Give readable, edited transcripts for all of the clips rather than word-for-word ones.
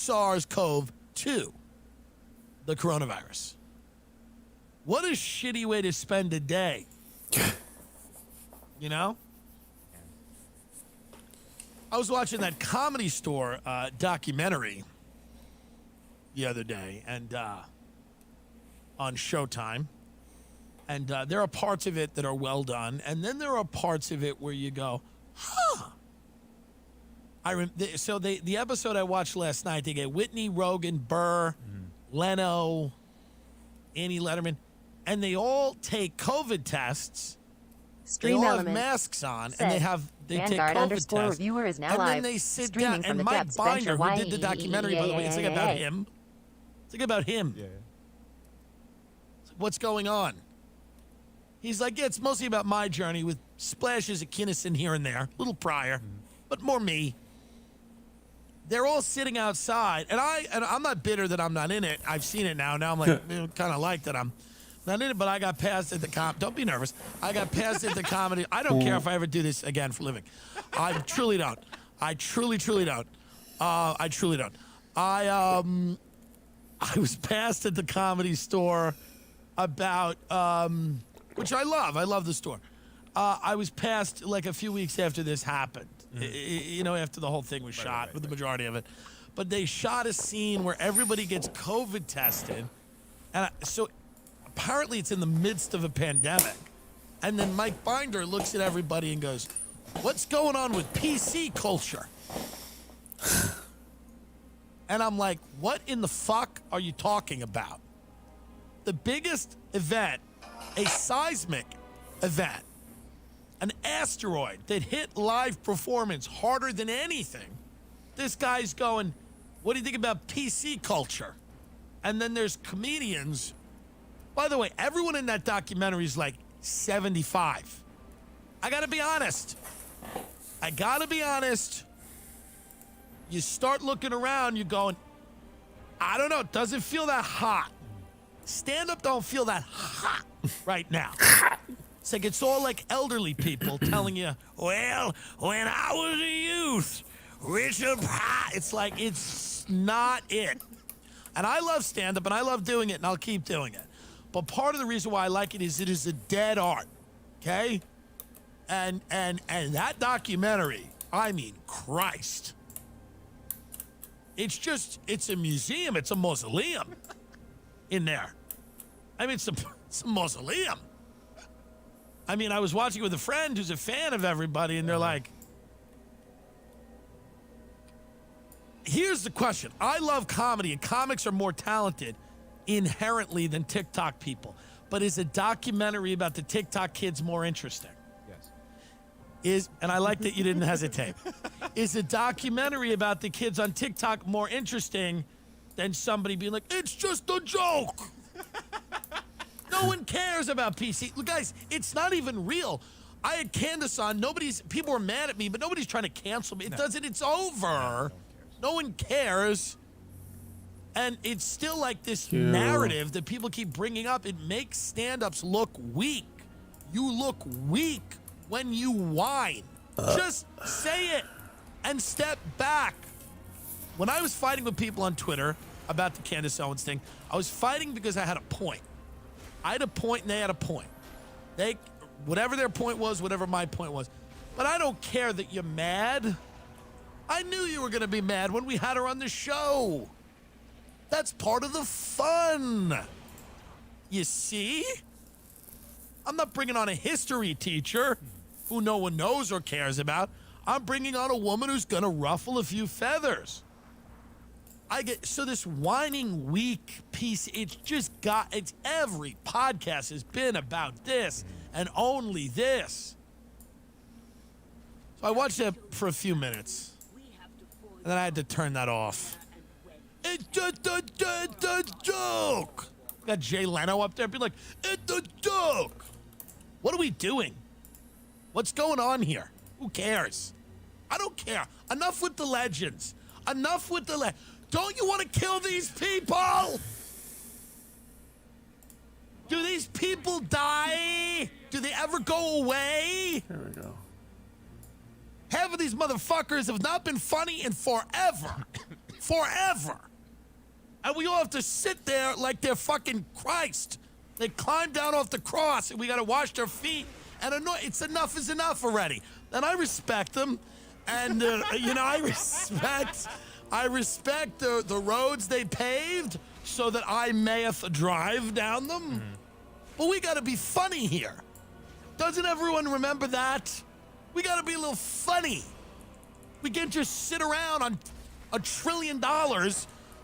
SARS-CoV-2, the coronavirus. What a shitty way to spend a day. You know? I was watching that Comedy Store documentary the other day, and on Showtime. And there are parts of it that are well done, and then there are parts of it where you go, huh. So the episode I watched last night, they get Whitney, Rogan, Burr, Leno, Annie Letterman, and they all take COVID tests. They all have masks on, and they take COVID tests. Reviewer is now and live. then they sit down, and Mike Binder, who did the documentary, by the way, it's like about him. It's like about him. Yeah. What's going on? He's like, yeah, it's mostly about my journey with splashes of Kinnison here and there, a little prior, but more me. They're all sitting outside, and I'm not bitter that I'm not in it. I've seen it now. Now I'm like, kind of like that I'm not in it, but I got passed at the don't be nervous. I got passed at the comedy. I don't care if I ever do this again for a living. I truly don't. I truly don't. I truly don't. I was passed at the Comedy Store about, which I love. I love the store. I was passed like a few weeks after this happened. You know, after the whole thing was shot, with the majority of it. But they shot a scene where everybody gets COVID tested. And so apparently it's in the midst of a pandemic. And then Mike Binder looks at everybody and goes, what's going on with PC culture? And I'm like, what in the fuck are you talking about? The biggest event, a seismic event, an asteroid that hit live performance harder than anything. This guy's going, what do you think about PC culture? And then there's comedians. By the way, everyone in that documentary is like 75. I gotta be honest. You start looking around, you're going, I don't know, it doesn't feel that hot. Stand-up don't feel that hot right now. It's like it's all like elderly people telling you, well, when I was a youth, Richard Pryor. It's like, it's not it. And I love stand-up, and I love doing it, and I'll keep doing it. But part of the reason why I like it is a dead art, okay? And that documentary, I mean, Christ. It's a museum. It's a mausoleum in there. I mean, it's a mausoleum. I mean, I was watching with a friend who's a fan of everybody, and they're like, here's the question. I love comedy, and comics are more talented inherently than TikTok people. But is a documentary about the TikTok kids more interesting? Yes. And I like that you didn't hesitate. Is a documentary about the kids on TikTok more interesting than somebody being like, it's just a joke? No one cares about PC. Look, guys, it's not even real. I had Candace on. People were mad at me, but nobody's trying to cancel me. It's over. No one cares. And it's still like this narrative that people keep bringing up. It makes stand-ups look weak. You look weak when you whine. Just say it and step back. When I was fighting with people on Twitter about the Candace Owens thing, I was fighting because I had a point. I had a point and they had a point. Whatever their point was, whatever my point was. But I don't care that you're mad. I knew you were going to be mad when we had her on the show. That's part of the fun. You see? I'm not bringing on a history teacher who no one knows or cares about. I'm bringing on a woman who's going to ruffle a few feathers. So this whining weak piece, it's every podcast has been about this and only this. So I watched it for a few minutes, and then I had to turn that off. It's just a joke. Got Jay Leno up there being like, it's a joke. What are we doing? What's going on here? Who cares? I don't care. Enough with the legends. Enough with the Don't you want to kill these people? Do these people die? Do they ever go away? There we go. Half of these motherfuckers have not been funny in forever. forever. And we all have to sit there like they're fucking Christ. They climb down off the cross, and we got to wash their feet. And it's enough is enough already. And I respect them. And, you know, I respect the roads they paved so that I mayeth drive down them. Mm-hmm. But we got to be funny here. Doesn't everyone remember that? We got to be a little funny. We can't just sit around on $1 trillion.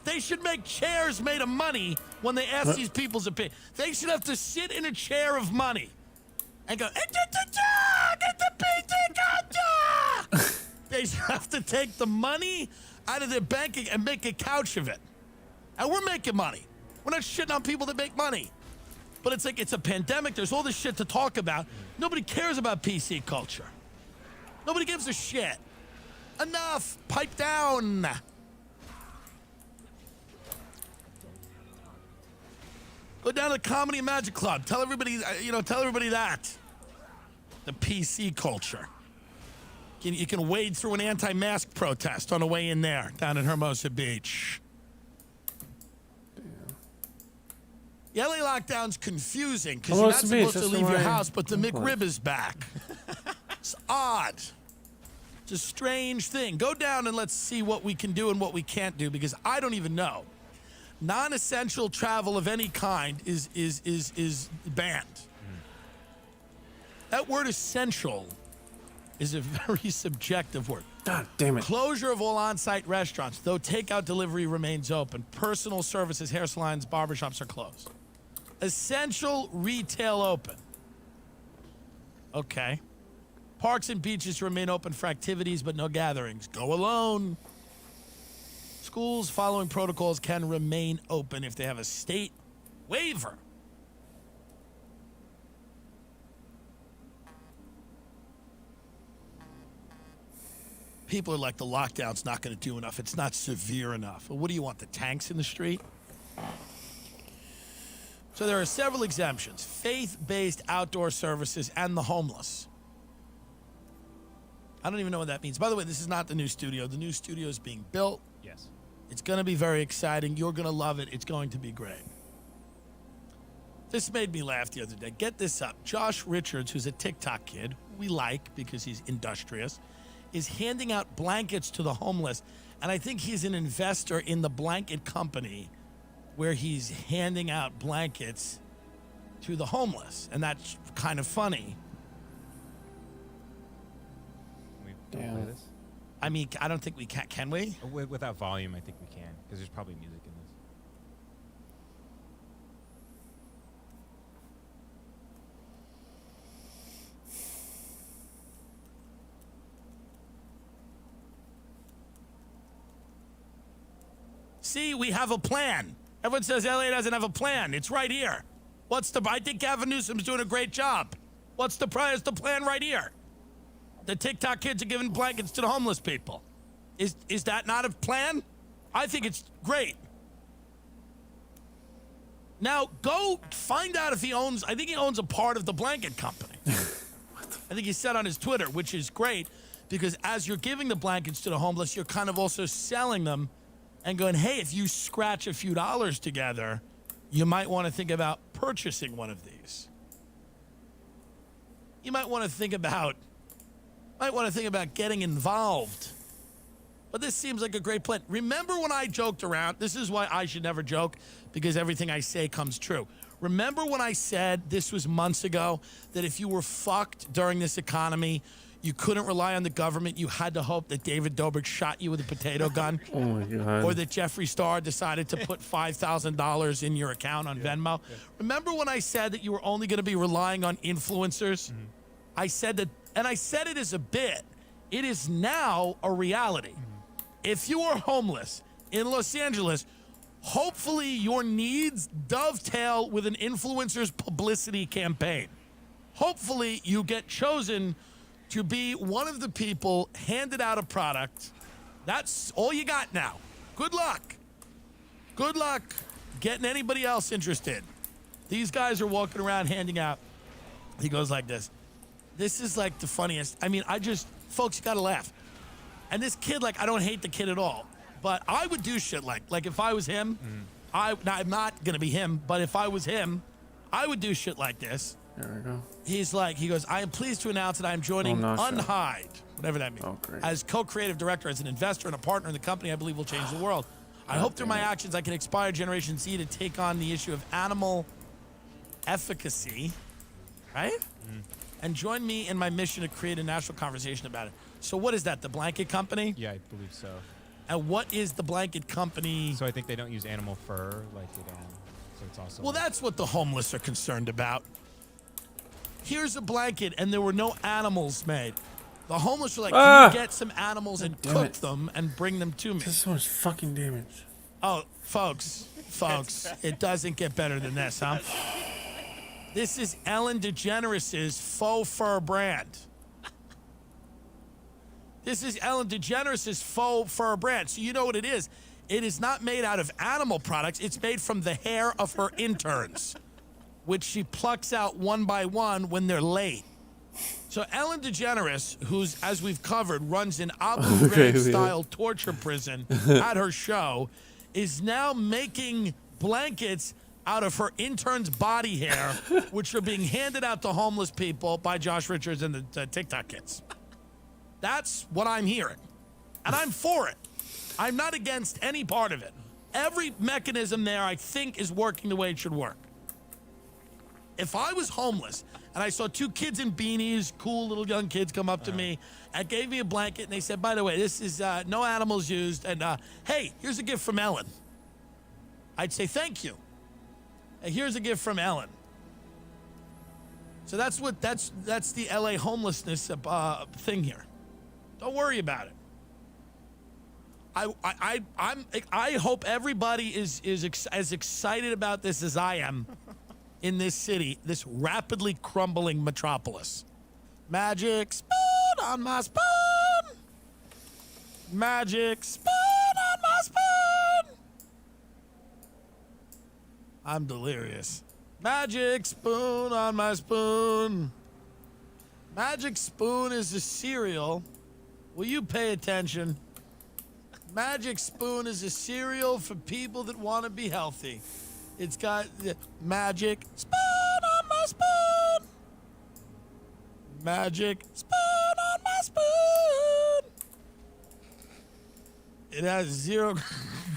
They should make chairs made of money when they ask these people's opinion. They should have to sit in a chair of money and go, they should have to take the money out of their banking and make a couch of it. And we're making money. We're not shitting on people that make money. But it's like, it's a pandemic. There's all this shit to talk about. Nobody cares about PC culture. Nobody gives a shit. Enough. Pipe down. Go down to the Comedy and Magic Club. Tell everybody, tell everybody that. The PC culture. You can wade through an anti-mask protest on the way in there, down in Hermosa Beach. The LA lockdown's confusing because you're not supposed to leave your house, but the McRib is back. It's odd. It's a strange thing. Go down and let's see what we can do and what we can't do, because I don't even know. Non-essential travel of any kind is banned. That word essential is a very subjective word. God damn it. Closure of all on-site restaurants, though takeout delivery remains open. Personal services, hair salons, barbershops are closed. Essential retail open. Okay. Parks and beaches remain open for activities, but no gatherings. Go alone. Schools following protocols can remain open if they have a state waiver. People are like, the lockdown's not going to do enough. It's not severe enough. Well, what do you want, the tanks in the street? So there are several exemptions. Faith-based outdoor services and the homeless. I don't even know what that means. By the way, this is not the new studio. The new studio is being built. Yes. It's going to be very exciting. You're going to love it. It's going to be great. This made me laugh the other day. Get this up. Josh Richards, who's a TikTok kid, we like because he's industrious, is handing out blankets to the homeless. And I think he's an investor in the blanket company where he's handing out blankets to the homeless. And that's kind of funny. Can we play this? I mean, I don't think we can. Can we? Without volume, I think we can, because there's probably music in this. See, we have a plan. Everyone says LA doesn't have a plan. It's right here. I think Gavin Newsom's doing a great job. What's the plan right here? The TikTok kids are giving blankets to the homeless people. Is that not a plan? I think it's great. Now, go find out if he owns, I think he owns a part of the blanket company. I think he said on his Twitter, which is great, because as you're giving the blankets to the homeless, you're kind of also selling them and going, hey, if you scratch a few dollars together, you might want to think about purchasing one of these. You might want to think about getting involved. But this seems like a great plan. Remember when I joked around? This is why I should never joke, because everything I say comes true. Remember when I said, this was months ago, that if you were fucked during this economy, you couldn't rely on the government. You had to hope that David Dobrik shot you with a potato gun. Oh, my God. Or that Jeffree Star decided to put $5,000 in your account on Venmo. Yeah. Remember when I said that you were only going to be relying on influencers? Mm-hmm. I said that, and I said it as a bit. It is now a reality. Mm-hmm. If you are homeless in Los Angeles, hopefully your needs dovetail with an influencer's publicity campaign. Hopefully you get chosen to be one of the people handed out a product. That's all you got now. Good luck. Good luck getting anybody else interested. These guys are walking around handing out. He goes like this. This is like the funniest. I mean, folks, you gotta laugh. And this kid, like, I don't hate the kid at all, But I would do shit like if I was him, I'm not gonna be him, but if I was him, I would do shit like this. There we go. He goes, I am pleased to announce that I am joining Oh, no, sir. Unhide, whatever that means. Oh, great. As co-creative director, as an investor and a partner in the company, I believe will change the world. I hope through my actions I can inspire Generation Z to take on the issue of animal efficacy, right? And join me in my mission to create a national conversation about it. So what is that, the blanket company? Yeah, I believe so. And what is the blanket company? So I think they don't use animal fur like they don't. So it's also. Well, that's what the homeless are concerned about. Here's a blanket, and there were no animals made. The homeless were like, can you get some animals and damn cook it. them and bring them to me? This one's fucking damaged. Oh, folks, it doesn't get better than this, huh? This is Ellen DeGeneres' faux fur brand. This is Ellen DeGeneres' faux fur brand. So you know what it is. It is not made out of animal products. It's made from the hair of her interns, which she plucks out one by one when they're late. So Ellen DeGeneres, who's, as we've covered, runs an Abu Ghraib-style torture prison at her show, is now making blankets out of her intern's body hair, which are being handed out to homeless people by Josh Richards and the TikTok kids. That's what I'm hearing. And I'm for it. I'm not against any part of it. Every mechanism there, I think, is working the way it should work. If I was homeless and I saw two kids in beanies, cool little young kids come up to me and gave me a blanket and they said, by the way, this is no animals used, and hey, here's a gift from Ellen. I'd say thank you. Hey, here's a gift from Ellen. So that's the LA homelessness thing here. Don't worry about it. I hope everybody is as excited about this as I am in this city, this rapidly crumbling metropolis. Magic spoon on my spoon. Magic spoon on my spoon. I'm delirious. Magic spoon on my spoon. Magic Spoon is a cereal. Will you pay attention? Magic Spoon is a cereal for people that want to be healthy. It's got the Magic Spoon on my spoon. Magic Spoon on my spoon. It has 0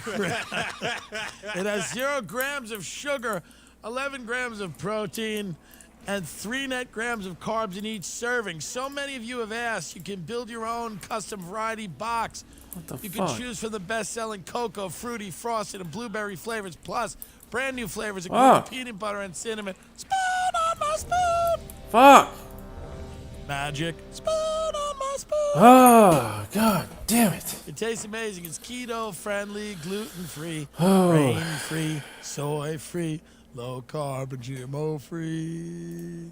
it has 0 grams of sugar, 11 grams of protein, and 3 net grams of carbs in each serving. So many of you have asked, you can build your own custom variety box. What the You fuck? can choose from the best-selling cocoa, fruity, frosted, and blueberry flavors, plus brand new flavors including peanut butter and cinnamon. Spoon on my spoon. Fuck! Magic spoon on my spoon. Oh, god damn it. It tastes amazing. It's keto-friendly, gluten-free, Oh. grain-free, soy-free, low-carb, and GMO-free.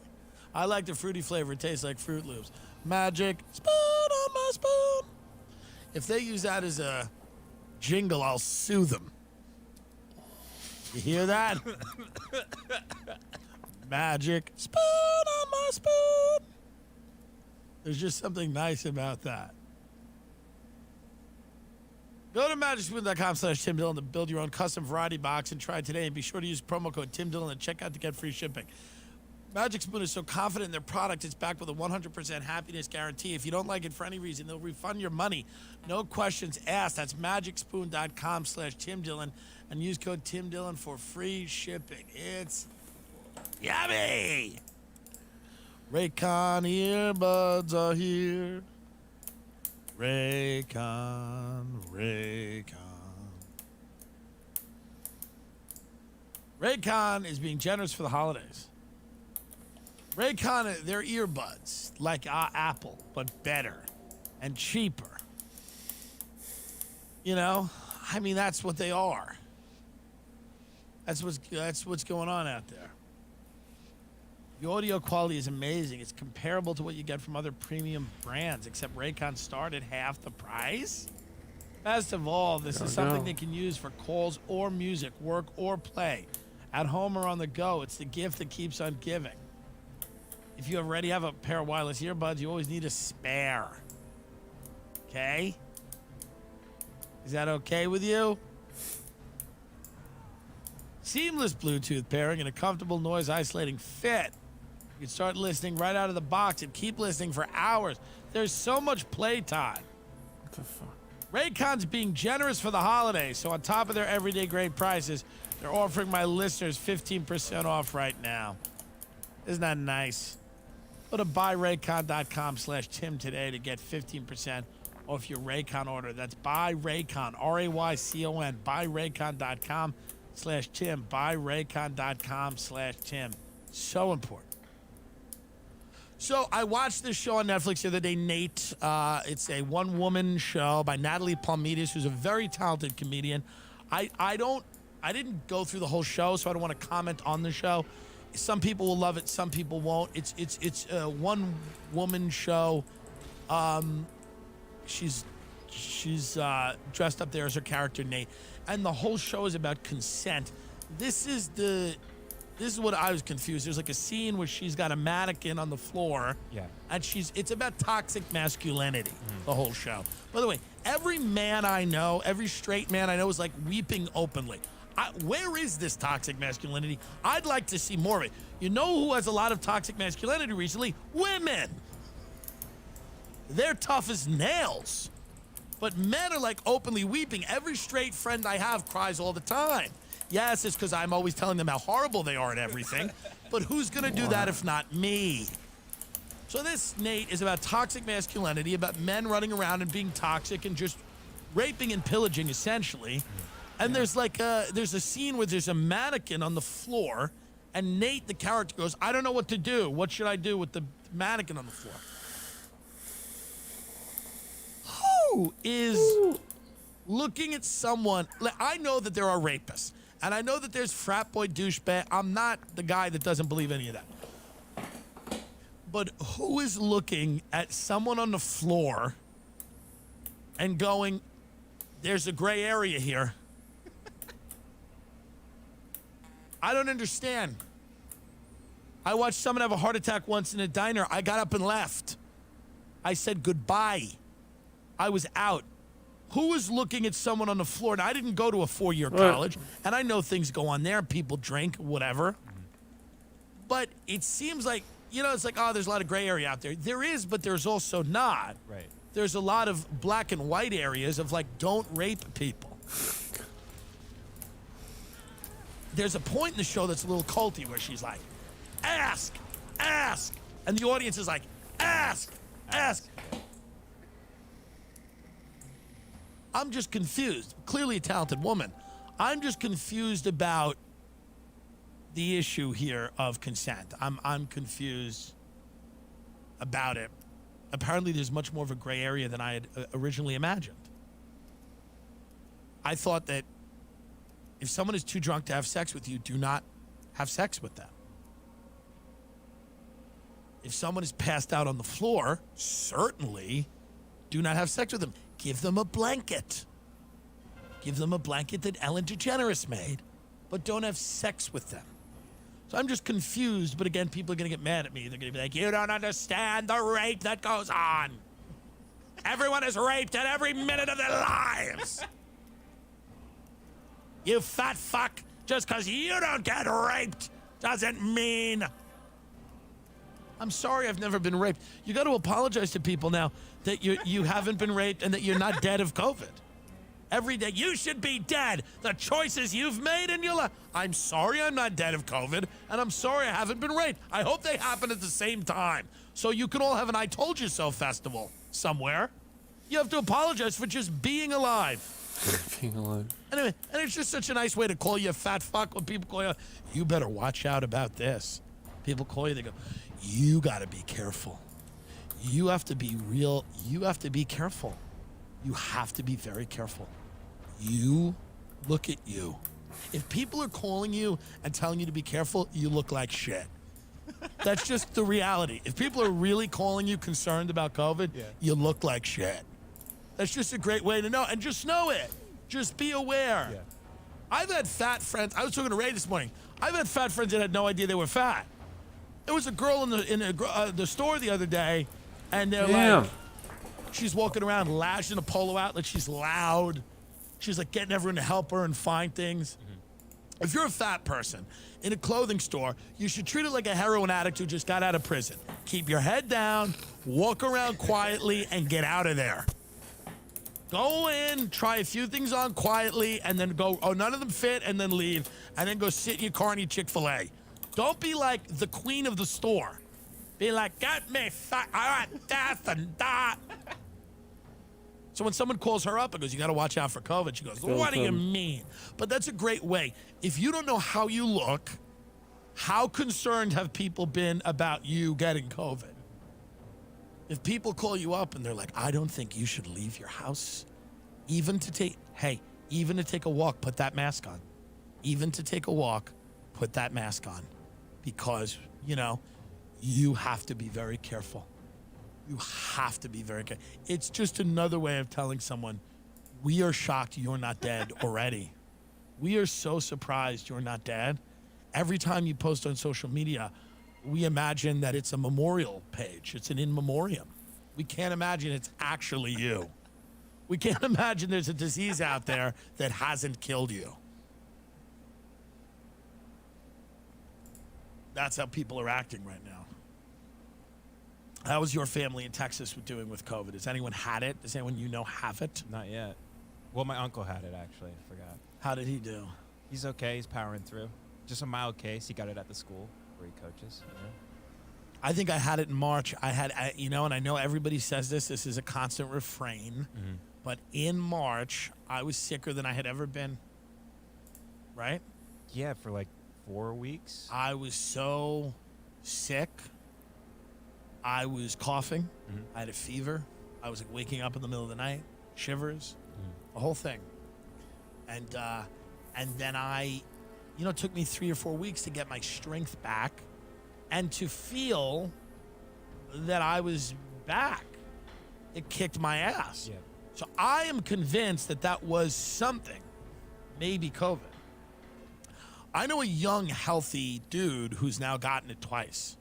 I like the fruity flavor. It tastes like Fruit Loops. Magic spoon on my spoon. If they use that as a jingle, I'll sue them. You hear that? Magic spoon on my spoon. There's just something nice about that. Go to magicspoon.com/Tim Dillon to build your own custom variety box and try it today. And be sure to use promo code Tim Dillon at checkout to get free shipping. Magic Spoon is so confident in their product, it's backed with a 100% happiness guarantee. If you don't like it for any reason, they'll refund your money. No questions asked. That's magicspoon.com/Tim Dillon and use code Tim Dillon for free shipping. It's yummy. Raycon earbuds are here. Raycon. Raycon is being generous for the holidays. Raycon, they're earbuds, like Apple, but better and cheaper. You know, I mean, that's what they are. That's what's going on out there. The audio quality is amazing. It's comparable to what you get from other premium brands, except Raycon start at half the price. Best of all, this is something they can use for calls or music, work or play, at home or on the go. It's the gift that keeps on giving. If you already have a pair of wireless earbuds, you always need a spare. Okay? Is that okay with you? Seamless Bluetooth pairing and a comfortable noise isolating fit. You can start listening right out of the box and keep listening for hours. There's so much playtime. What the fuck? Raycon's being generous for the holidays, so on top of their everyday great prices, they're offering my listeners 15% off right now. Isn't that nice? Go to buyraycon.com/Tim today to get 15% off your Raycon order. That's buyraycon, R-A-Y-C-O-N, buyraycon.com/Tim, buyraycon.com/Tim. So important. So I watched this show on Netflix the other day, Nate. It's a one-woman show by Natalie Palmides, who's a very talented comedian. I didn't go through the whole show, so I don't want to comment on the show. Some people will love it, some people won't. It's a one-woman show. She's dressed up there as her character Nate, and the whole show is about consent. This is what I was confused. There's like a scene where she's got a mannequin on the floor. Yeah. And it's about toxic masculinity, the whole show. By the way, every man I know, every straight man I know is like weeping openly. Where is this toxic masculinity? I'd like to see more of it. You know who has a lot of toxic masculinity recently? Women. They're tough as nails. But men are like openly weeping. Every straight friend I have cries all the time. Yes, it's because I'm always telling them how horrible they are at everything. But who's going to do that if not me? So this, Nate, is about toxic masculinity, about men running around and being toxic and just raping and pillaging, essentially. And there's a scene where there's a mannequin on the floor, and Nate, the character, goes, I don't know what to do. What should I do with the mannequin on the floor? Who is looking at someone? I know that there are rapists. And I know that there's frat boy douchebag. I'm not the guy that doesn't believe any of that. But who is looking at someone on the floor and going, there's a gray area here? I don't understand. I watched someone have a heart attack once in a diner. I got up and left. I said goodbye. I was out. Who is looking at someone on the floor? Now, I didn't go to a 4-year college, and I know things go on there. People drink, whatever. But it seems like, it's like, oh, there's a lot of gray area out there. There is, but there's also not. Right. There's a lot of black and white areas of, like, don't rape people. There's a point in the show that's a little culty where she's like, ask. And the audience is like, ask. I'm just confused. Clearly a talented woman. I'm just confused about the issue here of consent. I'm confused about it. Apparently there's much more of a gray area than I had originally imagined. I thought that if someone is too drunk to have sex with you, do not have sex with them. If someone is passed out on the floor, certainly do not have sex with them. Give them a blanket. Give them a blanket that Ellen DeGeneres made, but don't have sex with them. So I'm just confused, but again, people are going to get mad at me. They're going to be like, you don't understand the rape that goes on. Everyone is raped at every minute of their lives. You fat fuck, just because you don't get raped doesn't mean... I'm sorry I've never been raped. You got to apologize to people now that you haven't been raped and that you're not dead of COVID. Every day, you should be dead. The choices you've made in your life. I'm sorry I'm not dead of COVID, and I'm sorry I haven't been raped. I hope they happen at the same time, so you can all have an I Told You So festival somewhere. You have to apologize for just being alive. Being alive. Anyway, and it's just such a nice way to call you a fat fuck when people call you, you better watch out about this. People call you, they go, you got to be careful. You have to be real. You have to be careful. You have to be very careful. You look at you. If people are calling you and telling you to be careful, you look like shit. That's just the reality. If people are really calling you concerned about COVID, you look like shit. That's just a great way to know. And just know it. Just be aware. Yeah. I've had fat friends. I was talking to Ray this morning. I've had fat friends that had no idea they were fat. There was a girl in the store the other day, and they're like, she's walking around loud. She's in a polo outlet. She's loud. She's like getting everyone to help her and find things. If you're a fat person in a clothing store, you should treat it like a heroin addict who just got out of prison. Keep your head down, walk around quietly, and get out of there. Go in, try a few things on quietly, and then go, oh, none of them fit, and then leave, and then go sit in your car and eat Chick-fil-A. Don't be like the queen of the store. Be like, get me fat, I want this and that. So when someone calls her up and goes, you got to watch out for COVID, she goes, what do you mean? But that's a great way. If you don't know how you look, how concerned have people been about you getting COVID? If people call you up and they're like, I don't think you should leave your house, even to take a walk, put that mask on. Even to take a walk, put that mask on. Because, you know, you have to be very careful. You have to be very careful. It's just another way of telling someone, we are shocked you're not dead already. We are so surprised you're not dead. Every time you post on social media, we imagine that it's a memorial page. It's an in memoriam. We can't imagine it's actually you. We can't imagine there's a disease out there that hasn't killed you. That's how people are acting right now. How is your family in Texas doing with COVID? Has anyone had it? Does anyone you know have it? Not yet. Well, my uncle had it, actually. I forgot. How did he do? He's okay. He's powering through. Just a mild case. He got it at the school where he coaches. You know? I think I had it in March. And I know everybody says this. This is a constant refrain. But in March, I was sicker than I had ever been. Right? Yeah, for like 4 weeks. I was so sick. I was coughing. I had a fever. I was like waking up in the middle of the night, shivers, the whole thing. And then it took me 3 or 4 weeks to get my strength back and to feel that I was back. It kicked my ass. Yeah. So I am convinced that was something, maybe COVID. I know a young, healthy dude who's now gotten it twice.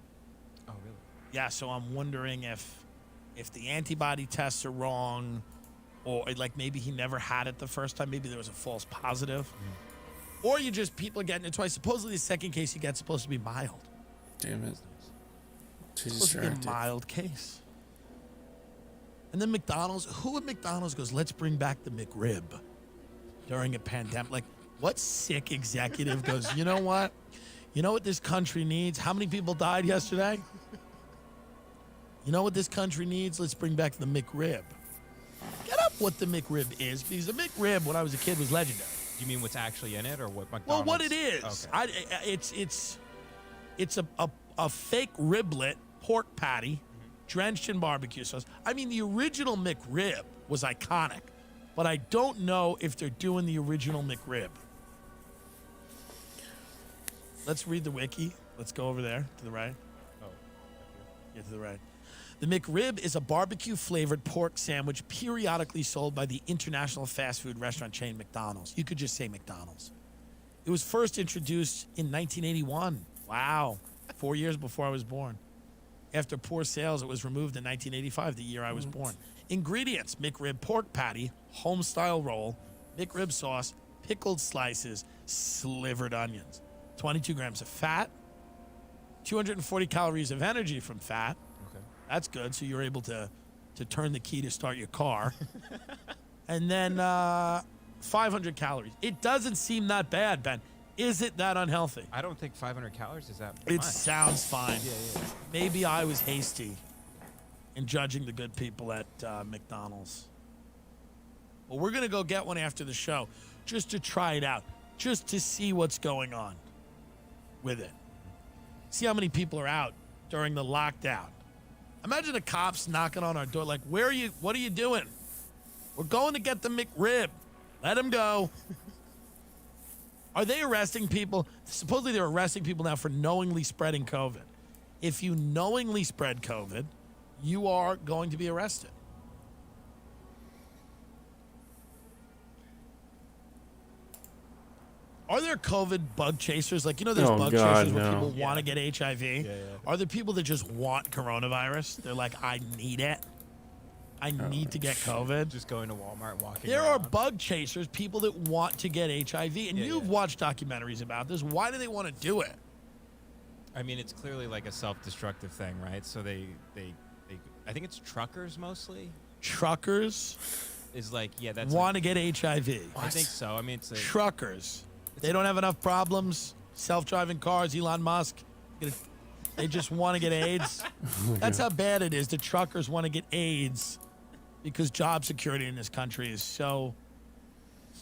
Oh, really? Yeah, so I'm wondering if the antibody tests are wrong, or like maybe he never had it the first time. Maybe there was a false positive. Or people are getting it twice. Supposedly the second case you get is supposed to be mild. Damn it. Too Supposed to be a distracted. mild case. And then who at McDonald's goes, let's bring back the McRib during a pandemic? Like, what sick executive goes, you know what? You know what this country needs? How many people died yesterday? You know what this country needs? Let's bring back the McRib. Get up what the McRib is, because the McRib, when I was a kid, was legendary. You mean what's actually in it, or what McDonald's? Well, what it is. Okay. It's a fake riblet pork patty drenched in barbecue sauce. I mean, the original McRib was iconic, but I don't know if they're doing the original McRib. Let's read the wiki. Let's go over there to the right. Oh, Yeah, to the right. The McRib is a barbecue-flavored pork sandwich periodically sold by the international fast food restaurant chain McDonald's. You could just say McDonald's. It was first introduced in 1981. Wow. 4 years before I was born. After poor sales, it was removed in 1985, the year I was born. Ingredients: McRib pork patty, home-style roll, McRib sauce, pickled slices, slivered onions. 22 grams of fat, 240 calories of energy from fat. Okay. That's good. So you're able to turn the key to start your car. And then 500 calories. It doesn't seem that bad, Ben. Is it that unhealthy? I don't think 500 calories is that It much. sounds fine. Yeah. Maybe I was hasty in judging the good people at McDonald's. Well, we're going to go get one after the show just to try it out, just to see what's going on with it. See how many people are out during the lockdown. Imagine the cops knocking on our door like, where are you? What are you doing? We're going to get the McRib. Let them go. Are they arresting people? Supposedly they're arresting people now for knowingly spreading COVID. If you knowingly spread COVID, you are going to be arrested. Are there COVID bug chasers? Like, there's Oh, bug God, chasers where no. people want to get HIV. Yeah. Are there people that just want coronavirus? They're like, I need it. I need to get COVID. Just going to Walmart, walking There are around. bug chasers, people that want to get HIV, and you've watched documentaries about this. Why do they want to do it? I mean, it's clearly like a self-destructive thing, right? So they I think it's truckers mostly. Truckers Is like, yeah, that's want to get HIV. I think so. I mean, it's a, Truckers. They don't have enough problems. Self-driving cars, Elon Musk. They just want to get AIDS. That's how bad it is. The truckers want to get AIDS because job security in this country is so...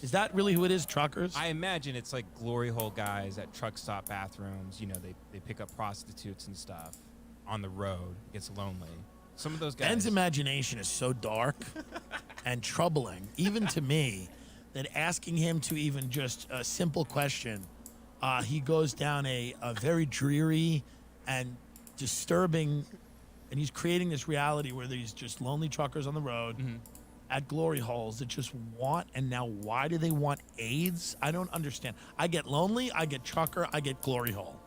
Is that really who it is, truckers? I imagine it's like glory hole guys at truck stop bathrooms. You know, they pick up prostitutes and stuff on the road. It gets lonely. Some of those guys. Ben's imagination is so dark and troubling, even to me, that asking him to even just a simple question, he goes down a very dreary and disturbing, and he's creating this reality where there's just lonely truckers on the road at glory holes that just want, and now why do they want AIDS? I don't understand. I get lonely, I get trucker, I get glory hole.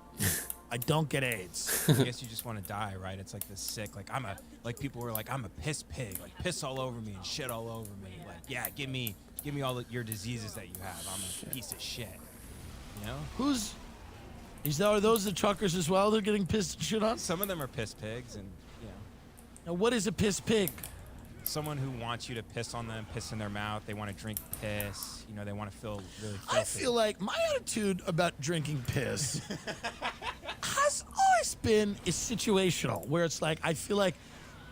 I don't get AIDS. I guess you just want to die, right? It's like this sick, like people were like, I'm a piss pig, like piss all over me and shit all over me. Like, yeah, give me all your diseases that you have. I'm a piece of shit. You know? Are those the truckers as well? They're getting pissed and shit on? Some of them are piss pigs, and you know, Now, what is a piss pig? someone who wants you to piss on them, piss in their mouth. They want to drink piss. You know, they want to feel really filthy. I feel like my attitude about drinking piss has always been situational, where it's like I feel like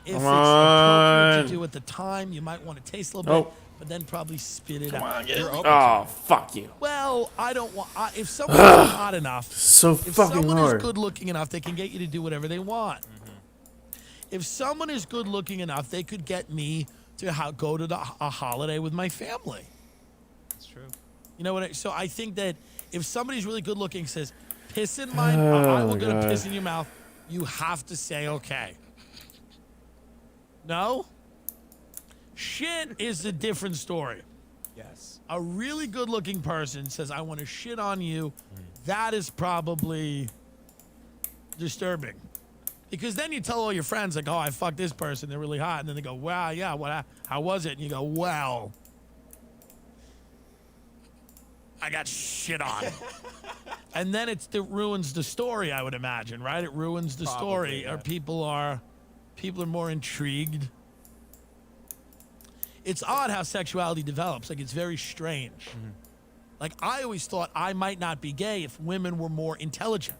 if it's appropriate to do at the time, you might want to taste a little bit, but then probably spit it out. Oh, fuck you. Well, I don't want. If someone's hot enough, So if fucking someone hard. is good looking enough, they can get you to do whatever they want. If someone is good looking enough, they could get me to go to a holiday with my family. That's true. You know what? So I think that if somebody's really good looking, says, "Piss in my, I will go to piss in your mouth," you have to say, "Okay." No? Shit is a different story. Yes. A really good looking person says, "I want to shit on you." That is probably disturbing. Because then you tell all your friends, like, "Oh, I fucked this person. They're really hot." And then they go, "Wow, yeah, how was it?" And you go, "Well, I got shit on." And then it ruins the story, I would imagine, right? It ruins the story. yeah. Or people are more intrigued. It's odd how sexuality develops. Like, it's very strange. Like, I always thought I might not be gay if women were more intelligent.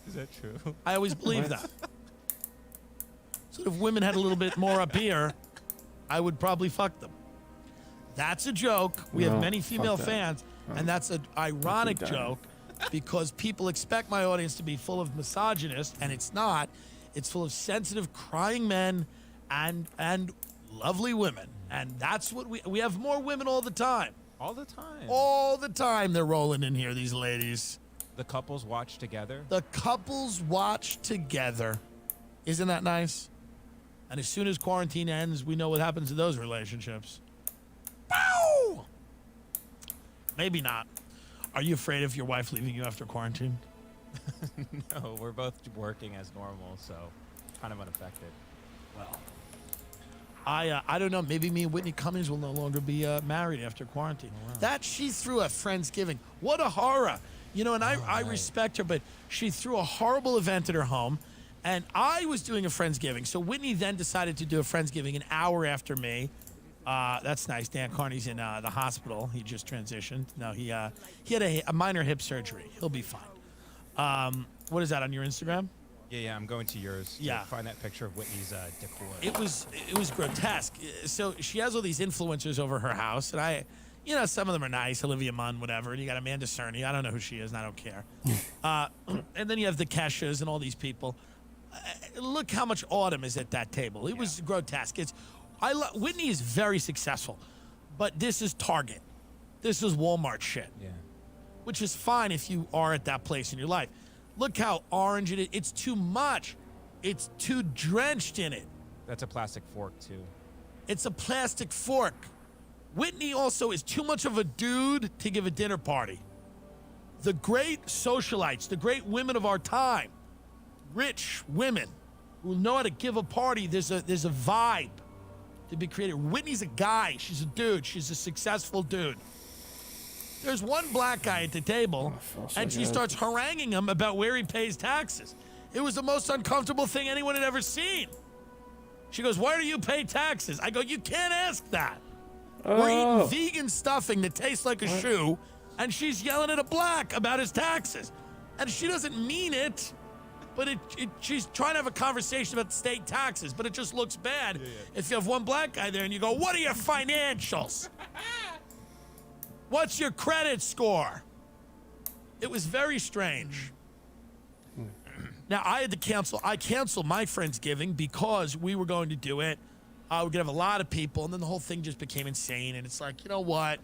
Is that true? I always believed that. So if women had a little bit more up here, I would probably fuck them. That's a joke. We have No, many fuck female that. fans, and that's an ironic Fucking dumb. joke because people expect my audience to be full of misogynists, and it's not. It's full of sensitive, crying men and lovely women. And that's what we have more women all the time. All the time. All the time they're rolling in here, these ladies. The couples watch together. The couples watch together. Isn't that nice? And as soon as quarantine ends, we know what happens to those relationships. Bow! Maybe not. Are you afraid of your wife leaving you after quarantine? No, we're both working as normal, so kind of unaffected. Well, I don't know. Maybe me and Whitney Cummings will no longer be married after quarantine. That she threw a Friendsgiving. What a horror. You know, and I respect her, but she threw a horrible event at her home, and I was doing a Friendsgiving. So Whitney then decided to do a Friendsgiving an hour after me. That's nice. Dan Carney's in the hospital. He just transitioned. No, he had a minor hip surgery. He'll be fine. What is that on your Instagram? Yeah, I'm going to yours. To Yeah. find that picture of Whitney's decor. It was grotesque. So she has all these influencers over her house, and some of them are nice, Olivia Munn, whatever. And you got Amanda Cerny. I don't know who she is, and I don't care. And then you have the Keshas and all these people. Look how much autumn is at that table. It was grotesque. Whitney is very successful, but this is Target. This is Walmart shit. Yeah. Which is fine if you are at that place in your life. Look how orange it is. It's too much. It's too drenched in it. That's a plastic fork too. It's a plastic fork. Whitney also is too much of a dude to give a dinner party. The great socialites, the great women of our time, rich women, who know how to give a party. There's a vibe to be created. Whitney's a guy. She's a dude. She's a successful dude. There's one black guy at the table, and she starts haranguing him about where he pays taxes. It was the most uncomfortable thing anyone had ever seen. She goes, "Why do you pay taxes?" I go, "You can't ask that. We're eating vegan stuffing that tastes like a shoe, and she's yelling at a black about his taxes. And she doesn't mean it, but she's trying to have a conversation about state taxes, but it just looks bad if you have one black guy there and you go, "What are your financials? What's your credit score?" It was very strange. Now, I had to cancel. I canceled my Friendsgiving because we were going to do it. We're going to have a lot of people, and then the whole thing just became insane. And it's like, you know what?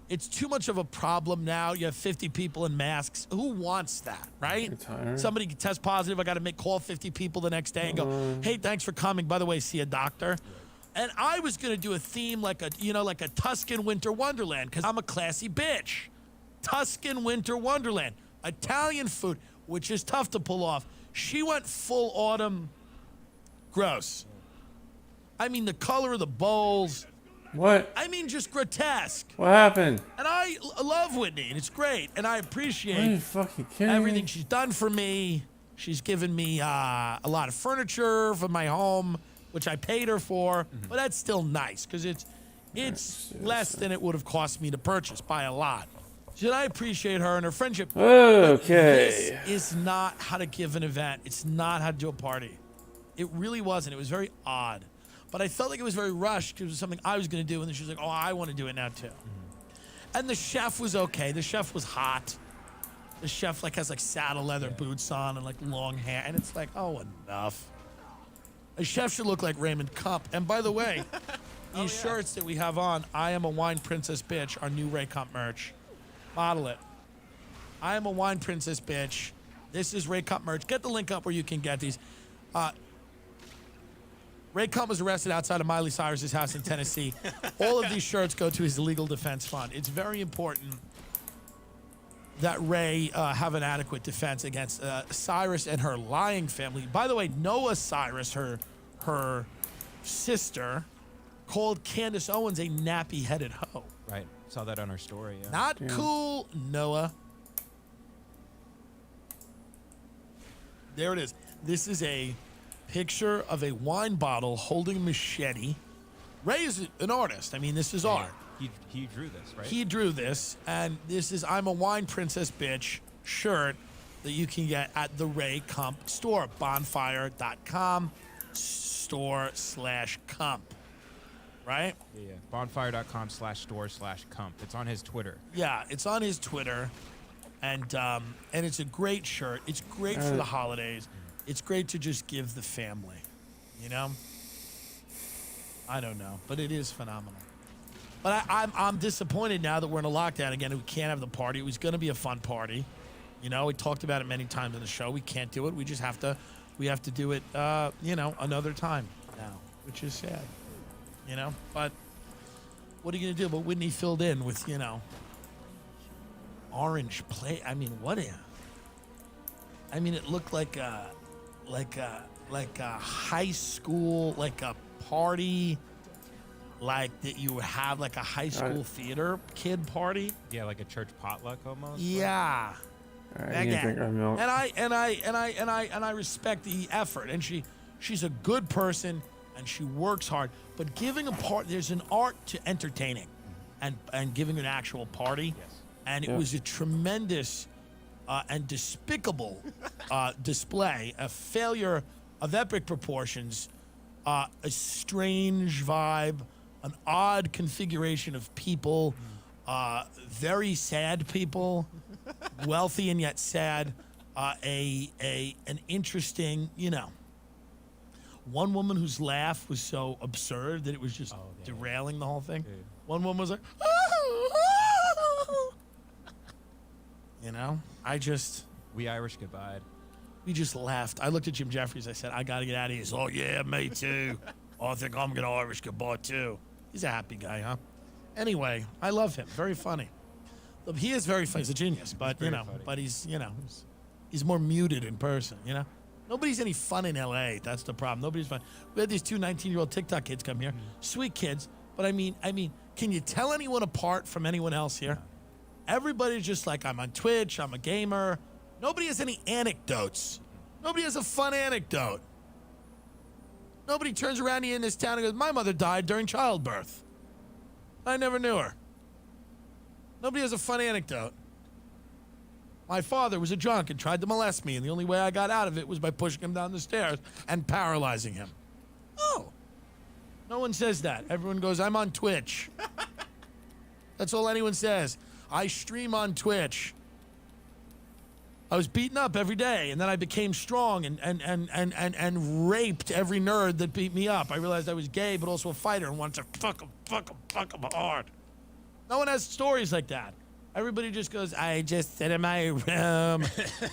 It's too much of a problem now. You have 50 people in masks. Who wants that, right? Somebody can test positive. I got to call 50 people the next day and go, "Hey, thanks for coming. By the way, see a doctor." And I was going to do a theme like a Tuscan winter wonderland because I'm a classy bitch. Tuscan winter wonderland. Italian food, which is tough to pull off. She went full autumn. Gross. I mean, the color of the bowls. What? I mean, just grotesque. What happened? And I love Whitney, and it's great. And I Are you appreciate fucking kidding everything me? she's done for me. She's given me a lot of furniture for my home, which I paid her for. But that's still nice, because it's less than it would have cost me to purchase by a lot. So I appreciate her and her friendship. Okay. This is not how to give an event. It's not how to do a party. It really wasn't. It was very odd. But I felt like it was very rushed because it was something I was going to do. And then she was like, "Oh, I want to do it now, too." And the chef was okay. The chef was hot. The chef has saddle leather boots on and long hair. And it's like, oh, enough. A chef should look like Raymond Kump. And by the way, these shirts that we have on, "I am a wine princess bitch," our new Ray Kump merch. Model it. "I am a wine princess bitch." This is Ray Kump merch. Get the link up where you can get these. Ray Kump was arrested outside of Miley Cyrus's house in Tennessee. All of these shirts go to his legal defense fund. It's very important that Ray have an adequate defense against Cyrus and her lying family. By the way, Noah Cyrus, her sister, called Candace Owens a nappy-headed hoe. Right. Saw that on her story. Yeah. Not cool, Noah. There it is. This is a picture of a wine bottle holding a machete. Ray is an artist. I mean, this is art. He drew this, right? He drew this, and this is "I'm a Wine Princess Bitch" shirt that you can get at the Ray Kump store, bonfire.com /store/Kump. Right? Yeah. Bonfire.com/store/Kump. It's on his Twitter. Yeah, it's on his Twitter, and it's a great shirt. It's great for the holidays. It's great to just give the family, you know? I don't know, but it is phenomenal. But I'm disappointed now that we're in a lockdown again and we can't have the party. It was going to be a fun party. You know, we talked about it many times in the show. We can't do it. We just have to do it, another time now, which is sad, you know? But what are you going to do? But Whitney filled in with, orange plate. I mean, it looked like a high school, like a party, like that you would have like a high school theater kid party. Yeah, like a church potluck almost. Yeah. All right, you can drink our milk. And I respect the effort. And she's a good person and she works hard. But giving a party, there's an art to entertaining and giving an actual party. Yes. And it was a tremendous and despicable display, a failure of epic proportions, a strange vibe, an odd configuration of people, very sad people, wealthy and yet sad, an interesting, one woman whose laugh was so absurd that it was just derailing the whole thing. Dude. One woman was like, We Irish goodbye. we just laughed. I looked at Jim Jeffries. I said, "I got to get out of here." He's, "Oh, yeah, me too. I think I'm going to Irish goodbye, too." He's a happy guy, huh? Anyway, I love him. Very funny. Look, he is very funny. He's a genius, but, very funny. but he's more muted in person, Nobody's any fun in LA. That's the problem. Nobody's fun. We had these two 19-year-old TikTok kids come here. Sweet kids. But I mean, can you tell anyone apart from anyone else here? Everybody's just like, I'm on Twitch, I'm a gamer. Nobody has any anecdotes. Nobody has a fun anecdote. Nobody turns around here in this town and goes, my mother died during childbirth. I never knew her. Nobody has a fun anecdote. My father was a drunk and tried to molest me, and the only way I got out of it was by pushing him down the stairs and paralyzing him. Oh. No one says that. Everyone goes, I'm on Twitch. That's all anyone says. I stream on Twitch. I was beaten up every day, and then I became strong and raped every nerd that beat me up. I realized I was gay, but also a fighter, and wanted to fuck him hard. No one has stories like that. Everybody just goes, I just sit in my room,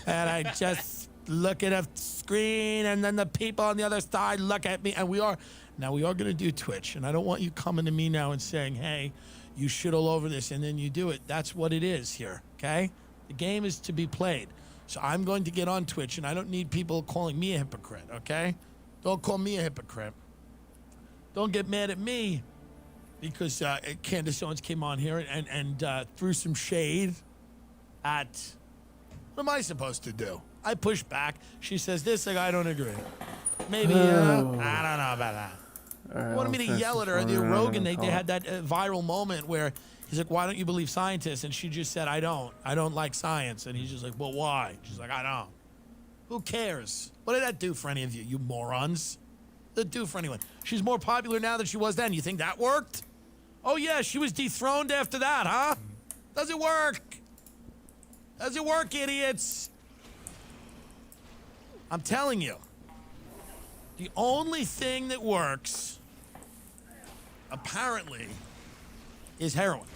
and I just look at a screen, and then the people on the other side look at me, and we are going to do Twitch, and I don't want you coming to me now and saying, hey, you shit all over this, and then you do it. That's what it is here, okay? The game is to be played. So I'm going to get on Twitch, and I don't need people calling me a hypocrite, okay? Don't call me a hypocrite. Don't get mad at me because Candace Owens came on here and threw some shade at, what am I supposed to do? I push back. She says this, like, I don't agree. Maybe, I don't know about that. Right, Wanted me to yell at her at the Rogan. They had that viral moment where he's like, why don't you believe scientists? And she just said, I don't like science. And he's just like, well, why? She's like, I don't. Who cares? What did that do for any of you, you morons? What did it do for anyone? She's more popular now than she was then. You think that worked? Oh, yeah, she was dethroned after that, huh? Does it work? Does it work, idiots? I'm telling you. The only thing that works, apparently, is heroin.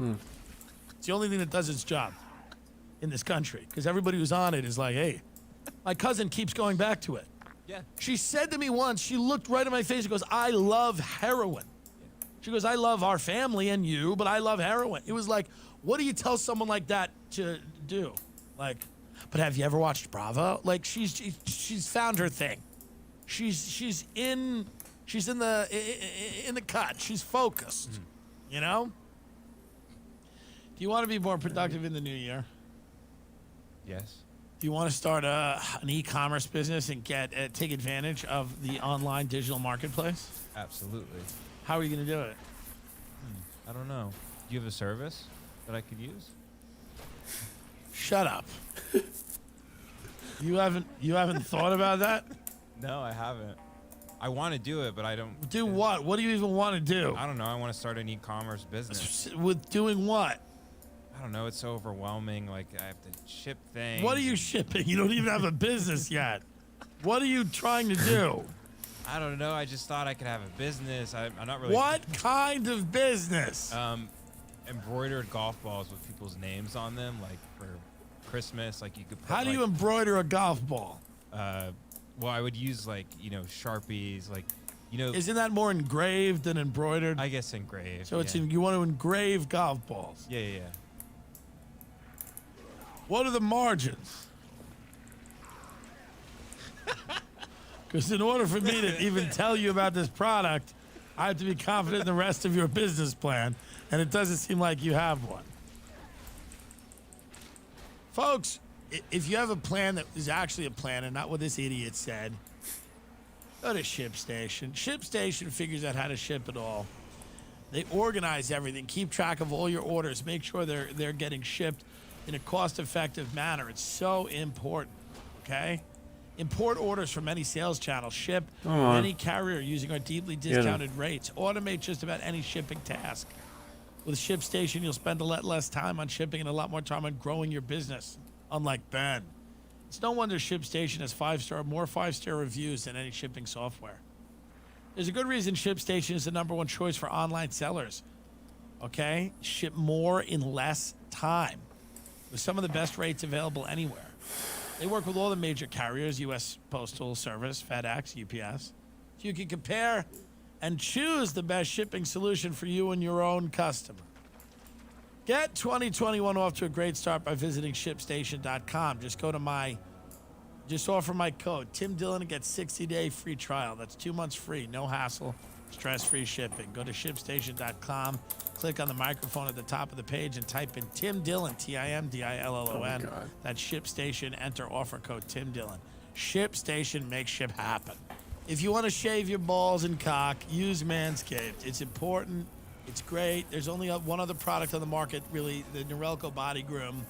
It's the only thing that does its job in this country, because everybody who's on it is like, hey, my cousin keeps going back to it. Yeah. She said to me once, she looked right in my face and goes, I love heroin. She goes, I love our family and you, but I love heroin. It was like, what do you tell someone like that to do? Like, but have you ever watched Bravo? Like, she's found her thing. She's in the cut. She's focused. You know? Do you want to be more productive in the new year? Yes. Do you want to start an e-commerce business and take advantage of the online digital marketplace? Absolutely. How are you going to do it? I don't know. Do you have a service that I could use? Shut up. You haven't thought about that? No, I haven't. I want to do it, but I don't. Do what? What do you even want to do? I don't know. I want to start an e-commerce business. With doing what? I don't know. It's so overwhelming. Like, I have to ship things. What are you shipping? You don't even have a business yet. What are you trying to do? I don't know. I just thought I could have a business. I'm not really. What kind of business? Embroidered golf balls with people's names on them, like for Christmas. Like you could. Put, How do you embroider a golf ball? Well, I would use like Sharpies, like Isn't that more engraved than embroidered? I guess engraved. So it's you want to engrave golf balls. Yeah. What are the margins? Because in order for me to even tell you about this product, I have to be confident in the rest of your business plan, and it doesn't seem like you have one. Folks, if you have a plan that is actually a plan and not what this idiot said, go to ShipStation. ShipStation figures out how to ship it all. They organize everything, keep track of all your orders, make sure they're getting shipped in a cost-effective manner. It's so important, okay? Import orders from any sales channel. Ship any carrier using our deeply discounted rates. Automate just about any shipping task. With ShipStation, you'll spend a lot less time on shipping and a lot more time on growing your business, unlike Ben. It's no wonder ShipStation has more five-star reviews than any shipping software. There's a good reason ShipStation is the #1 choice for online sellers. Okay? Ship more in less time with some of the best rates available anywhere. They work with all the major carriers, U.S. Postal Service, FedEx, UPS. So you can compare and choose the best shipping solution for you and your own customer. Get 2021 off to a great start by visiting ShipStation.com. Just go to my Just offer my code. Tim Dillon gets 60-day free trial. That's 2 months free. No hassle. Stress-free shipping. Go to ShipStation.com. Click on the microphone at the top of the page and type in Tim Dillon, Timdillon. God. That's ShipStation. Enter offer code Tim Dillon. ShipStation makes ship happen. If you want to shave your balls and cock, use Manscaped. It's important. It's great. There's only one other product on the market, really, the Norelco Body Groom.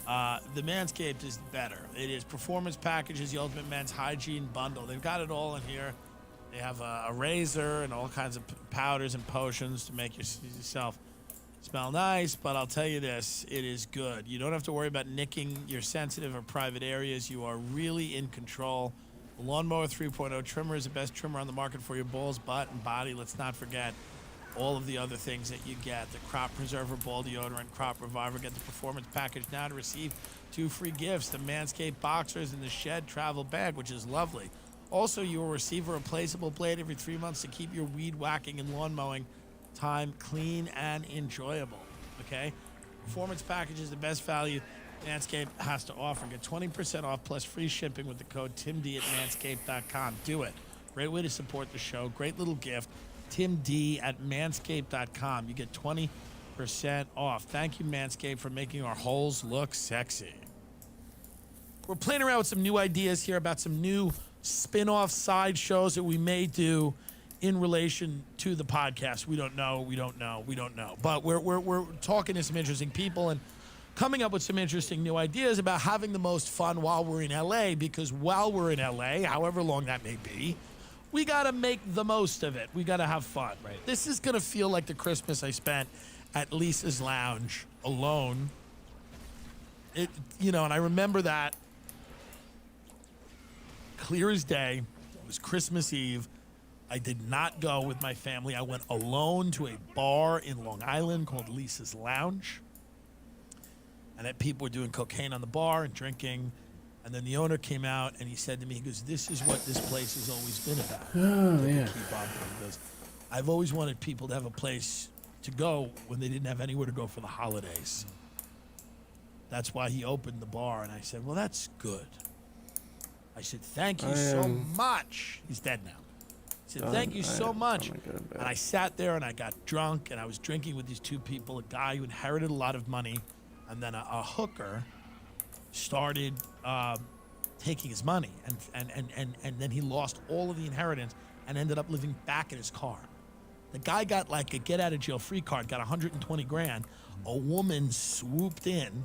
The Manscaped is better. It is Performance Packages, the Ultimate Men's Hygiene Bundle. They've got it all in here. They have a razor and all kinds of powders and potions to make yourself smell nice. But I'll tell you this, it is good. You don't have to worry about nicking your sensitive or private areas. You are really in control. The Lawnmower 3.0 trimmer is the best trimmer on the market for your balls, butt, and body. Let's not forget all of the other things that you get. The Crop Preserver Ball Deodorant, Crop Reviver. Get the Performance Package now to receive 2 free gifts. The Manscaped Boxers and the Shed Travel Bag, which is lovely. Also, you will receive a replaceable blade every 3 months to keep your weed whacking and lawn mowing time clean and enjoyable. Okay? Performance Package is the best value Manscaped has to offer. Get 20% off plus free shipping with the code TIMD at manscaped.com. Do it. Great way to support the show. Great little gift. TimD at manscaped.com. You get 20% off. Thank you, Manscaped, for making our holes look sexy. We're playing around with some new ideas here about some new spin-off side shows that we may do in relation to the podcast. We don't know. But we're talking to some interesting people and coming up with some interesting new ideas about having the most fun while we're in LA, because while we're in LA, however long that may be, we got to make the most of it. We got to have fun. Right. This is going to feel like the Christmas I spent at Lisa's Lounge alone. And I remember that clear as day. It was Christmas Eve. I did not go with my family. I went alone to a bar in Long Island called Lisa's Lounge. And that people were doing cocaine on the bar and drinking. And then the owner came out and he said to me, he goes, "This is what this place has always been about." Oh, yeah. Keep on going. He goes, "I've always wanted people to have a place to go when they didn't have anywhere to go for the holidays. That's why he opened the bar." And I said, "Well, that's good." I said, "Thank you so much." He's dead now. I said, "Thank you so much." And I sat there and I got drunk and I was drinking with these 2 people, a guy who inherited a lot of money and then a hooker started taking his money, and then he lost all of the inheritance and ended up living back in his car. The guy got like a get out of jail free card, got 120 grand. A woman swooped in,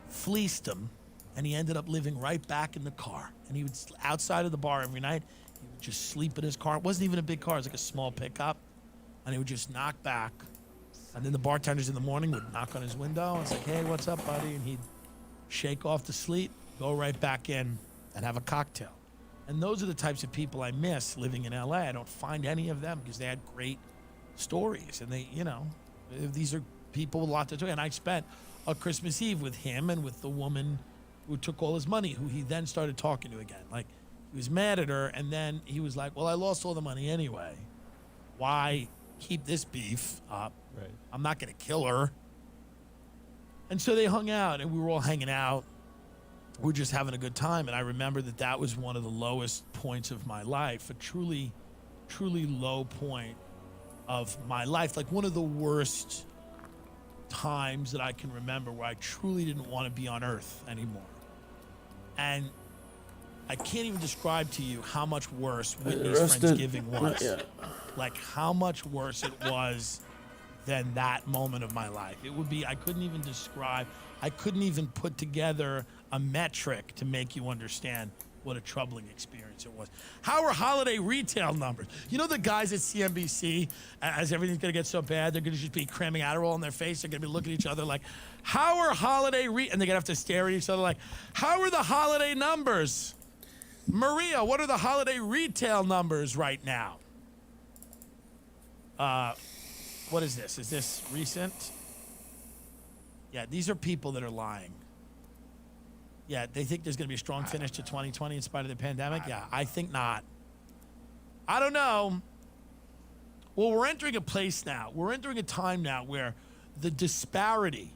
fleeced him, and he ended up living right back in the car. And he would outside of the bar every night. He would just sleep in his car. It wasn't even a big car; it was like a small pickup, and he would just knock back. And then the bartenders in the morning would knock on his window and it's like, "Hey, what's up, buddy?" And he'd shake off the sleep, go right back in, and have a cocktail. And those are the types of people I miss living in LA. I don't find any of them because they had great stories. And they, these are people with a lot to do. And I spent a Christmas Eve with him and with the woman who took all his money, who he then started talking to again. Like, he was mad at her, and then he was like, "Well, I lost all the money anyway. Why keep this beef up? Right. I'm not going to kill her." And so they hung out, and we were all hanging out. We were just having a good time. And I remember that was one of the lowest points of my life, a truly, truly low point of my life. Like one of the worst times that I can remember where I truly didn't want to be on earth anymore. And I can't even describe to you how much worse Whitney's Friendsgiving was. Like how much worse it was than that moment of my life. It would be, I couldn't even put together a metric to make you understand what a troubling experience it was. How are holiday retail numbers? You know the guys at CNBC, as everything's gonna get so bad, they're gonna just be cramming Adderall in their face. They're gonna be looking at each other like, "How are holiday and they're gonna have to stare at each other like, "How are the holiday numbers? Maria, what are the holiday retail numbers right now?" What is this? Is this recent? Yeah, these are people that are lying. Yeah, they think there's going to be a strong finish to 2020 in spite of the pandemic. Yeah, I think not. I don't know. Well, we're entering a place now. We're entering a time now where the disparity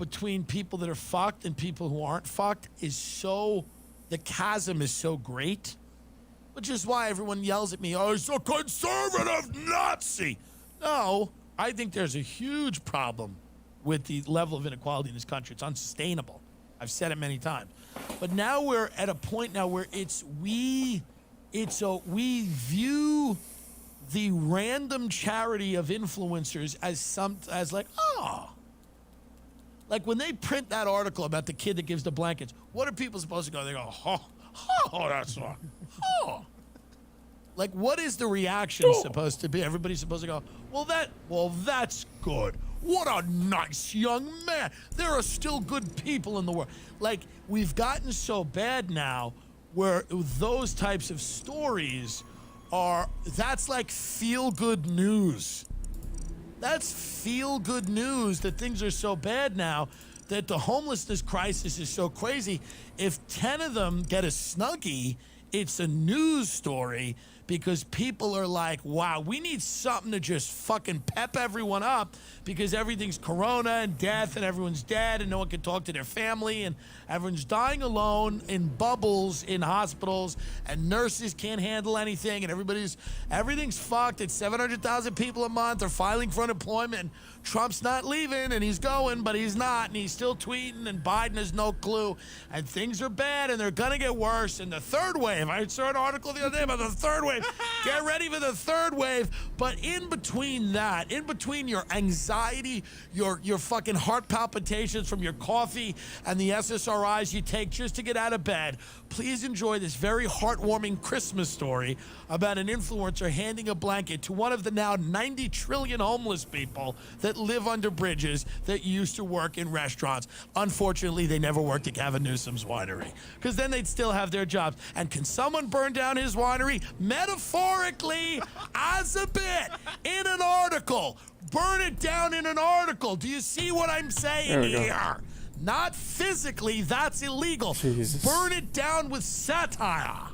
between people that are fucked and people who aren't fucked is so, the chasm is so great, which is why everyone yells at me, oh, he's a conservative Nazi. No, I think there's a huge problem with the level of inequality in this country. It's unsustainable. I've said it many times. But now we're at a point now where we view the random charity of influencers as like, oh. Like when they print that article about the kid that gives the blankets, what are people supposed to go? They go, oh, that's right. Oh. Like, what is the reaction supposed to be? Everybody's supposed to go, well, that's good. What a nice young man. There are still good people in the world. Like, we've gotten so bad now where those types of stories that's like feel-good news. That's feel-good news that things are so bad now that the homelessness crisis is so crazy. If 10 of them get a Snuggie, it's a news story because people are like, wow, we need something to just fucking pep everyone up because everything's corona and death and everyone's dead and no one can talk to their family and everyone's dying alone in bubbles in hospitals and nurses can't handle anything and everything's fucked. It's 700,000 people a month are filing for unemployment. Trump's not leaving and he's going, but he's not, and he's still tweeting, and Biden has no clue, and things are bad and they're gonna get worse. And the third wave, I saw an article the other day about the third wave. Get ready for the third wave. But in between that, in between your anxiety, your fucking heart palpitations from your coffee and the SSRIs you take just to get out of bed, please enjoy this very heartwarming Christmas story about an influencer handing a blanket to one of the now 90 trillion homeless people that live under bridges that used to work in restaurants. Unfortunately, they never worked at Gavin Newsom's winery because then they'd still have their jobs. And can someone burn down his winery? Metaphorically, as a bit, in an article. Burn it down in an article. Do you see what I'm saying here? Not physically, that's illegal. Jesus. Burn it down with satire.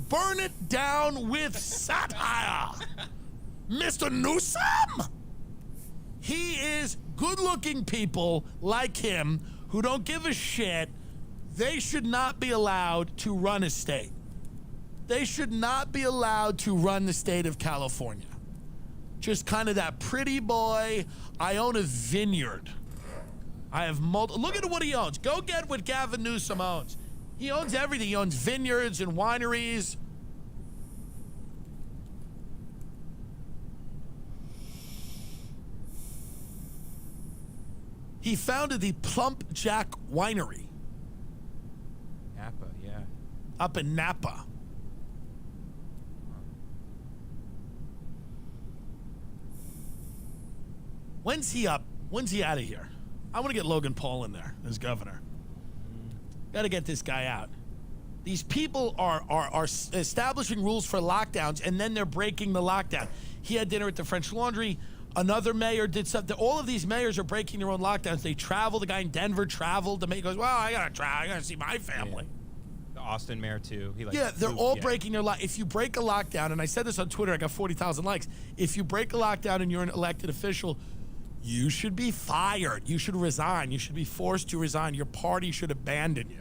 Burn it down with satire. Mr. Newsom? He is good-looking people like him who don't give a shit. They should not be allowed to run a state. They should not be allowed to run the state of California. Just kind of that pretty boy, I own a vineyard. I have look at what he owns. Go get what Gavin Newsom owns. He owns everything. He owns vineyards and wineries. He founded the Plump Jack Winery. Napa, yeah. Up in Napa. When's he up? When's he out of here? I want to get Logan Paul in there as governor. Got to get this guy out. These people are establishing rules for lockdowns, and then they're breaking the lockdown. He had dinner at the French Laundry. Another mayor did something. All of these mayors are breaking their own lockdowns. They travel. The guy in Denver traveled. The mayor goes, well, I got to travel. I got to see my family. Yeah. The Austin mayor, too. They're all breaking their lockdown. If you break a lockdown, and I said this on Twitter, I got 40,000 likes. If you break a lockdown and you're an elected official, you should be fired. You should resign. You should be forced to resign. Your party should abandon you.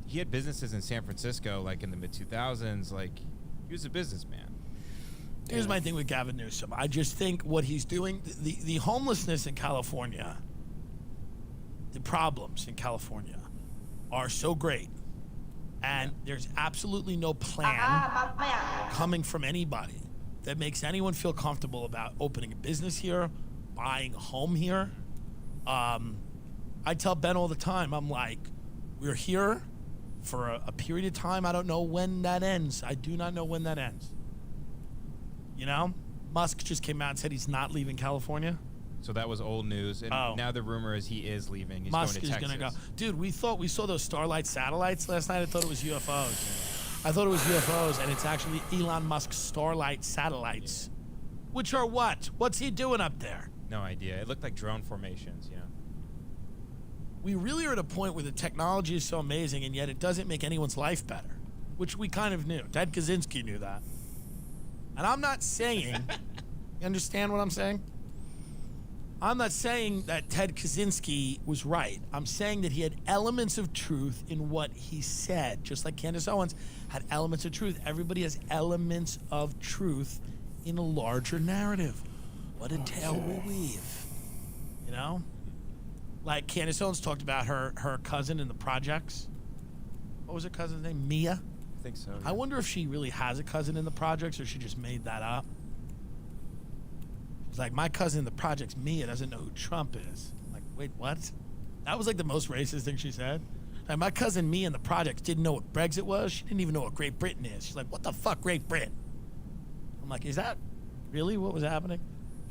He had businesses in San Francisco, like in the mid-2000s. Like, he was a businessman. Here's my thing with Gavin Newsom. I just think what he's doing, the homelessness in California, the problems in California are so great. And there's absolutely no plan coming from anybody that makes anyone feel comfortable about opening a business here, buying a home here. I tell Ben all the time, I'm like, we're here for a period of time. I don't know when that ends. I do not know when that ends. You know, Musk just came out and said he's not leaving California. So that was old news, and now the rumor is he is leaving. He's Musk going to Texas. Is going to go. Dude, we saw those Starlight satellites last night. I thought it was UFOs. I thought it was UFOs, and it's actually Elon Musk's Starlight satellites, which are what? What's he doing up there? No idea. It looked like drone formations, you know. We really are at a point where the technology is so amazing, and yet it doesn't make anyone's life better, which we kind of knew. Ted Kaczynski knew that. And I'm not saying, you understand what I'm saying? I'm not saying that Ted Kaczynski was right. I'm saying that he had elements of truth in what he said, just like Candace Owens had elements of truth. Everybody has elements of truth in a larger narrative. What a tale we weave, you know? Like Candace Owens talked about her cousin in the projects. What was her cousin's name? Mia? I think so. I wonder if she really has a cousin in the projects or she just made that up. It's like, my cousin in the projects, Mia, doesn't know who Trump is. I'm like, wait, what? That was like the most racist thing she said. Like, my cousin Mia in the projects didn't know what Brexit was. She didn't even know what Great Britain is. She's like, what the fuck, Great Britain? I'm like, is that really what was happening?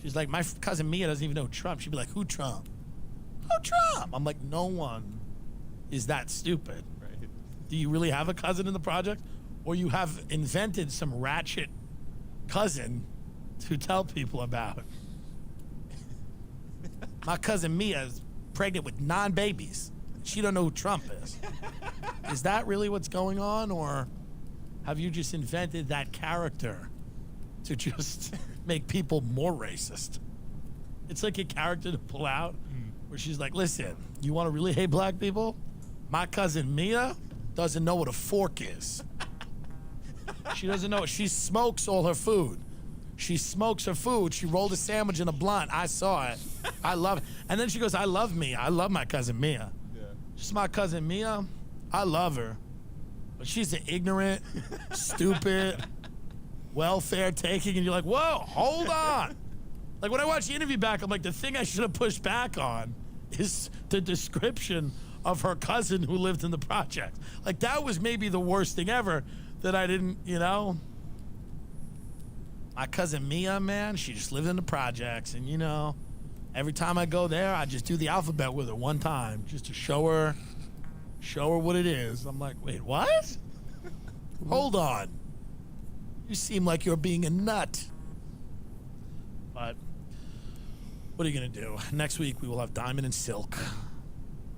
She's like, my cousin Mia doesn't even know Trump. She'd be like, who Trump? Who Trump? I'm like, no one is that stupid. Right. Do you really have a cousin in the project? Or you have invented some ratchet cousin to tell people about? My cousin Mia is pregnant with 9 babies. She don't know who Trump is. Is that really what's going on? Or have you just invented that character to just make people more racist? It's like a character to pull out where she's like, listen, you want to really hate black people? My cousin Mia doesn't know what a fork is. She doesn't know. She smokes all her food. She smokes her food. She rolled a sandwich in a blunt. I saw it. I love it. And then she goes, I love Mia. I love my cousin Mia. Yeah. Just my cousin Mia. I love her. But she's an ignorant, stupid, welfare taking. And you're like, whoa, hold on. Like when I watch the interview back, I'm like, the thing I should have pushed back on is the description of her cousin who lived in the project. Like that was maybe the worst thing ever that I didn't, you know. My cousin Mia, man, she just lived in the projects. And, you know, every time I go there, I just do the alphabet with her one time just to show her what it is. I'm like, wait, what? Hold on. You seem like you're being a nut. But what are you going to do? Next week, we will have Diamond and Silk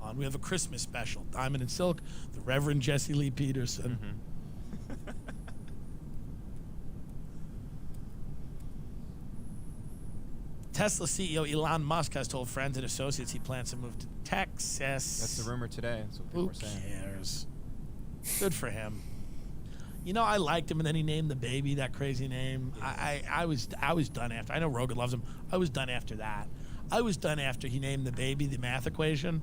on. We have a Christmas special. Diamond and Silk, the Reverend Jesse Lee Peterson. Tesla CEO Elon Musk has told friends and associates he plans to move to Texas. That's the rumor today. That's what people Who are saying. cares? Good for him. You know, I liked him, and then he named the baby that crazy name. I was done after. I know Rogan loves him. I was done after that. I was done after he named the baby the math equation.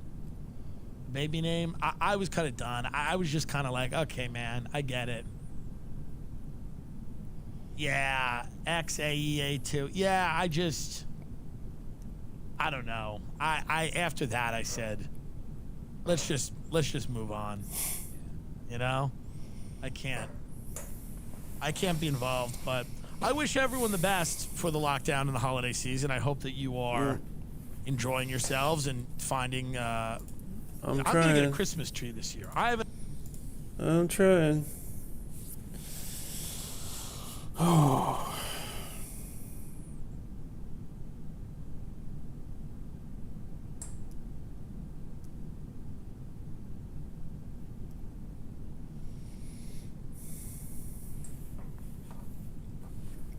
Baby name. I was kind of done. I was just kind of like, okay, man, I get it. Yeah, XAEA2. Yeah, I don't know. I after that I said, let's just move on. You know? I can't be involved, but I wish everyone the best for the lockdown and the holiday season. I hope that you are enjoying yourselves and finding I'm gonna get a Christmas tree this year. I'm trying. Oh.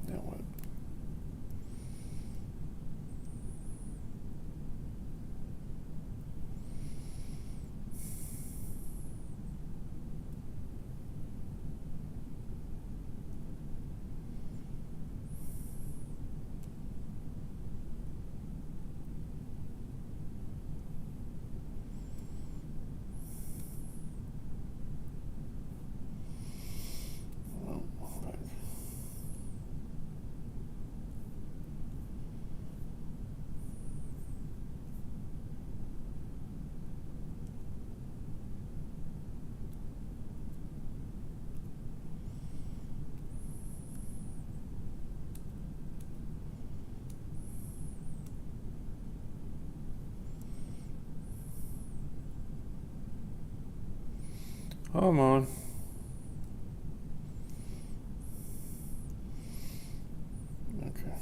Now what? Come on. Okay.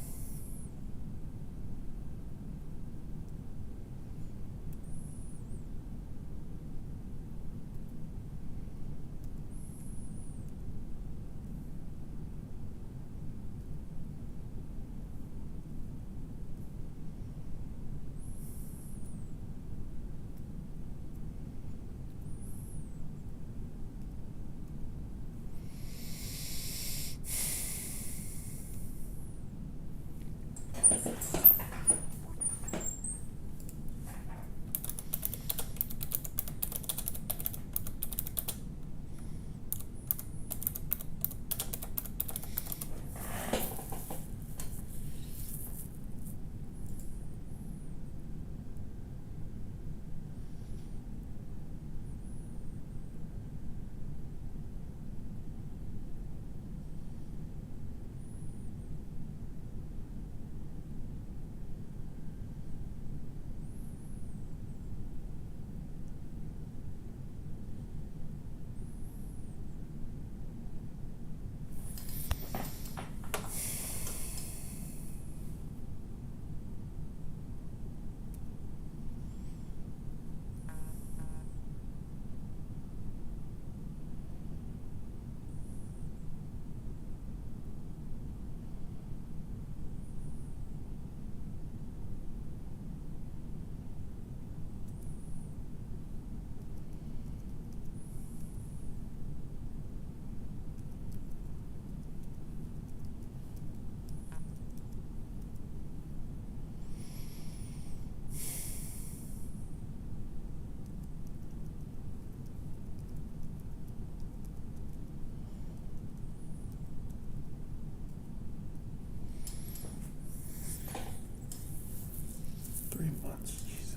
3 months. Jesus.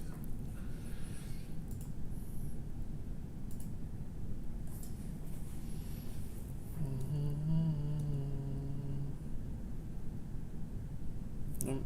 Nope.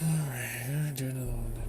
Alright, do another one then.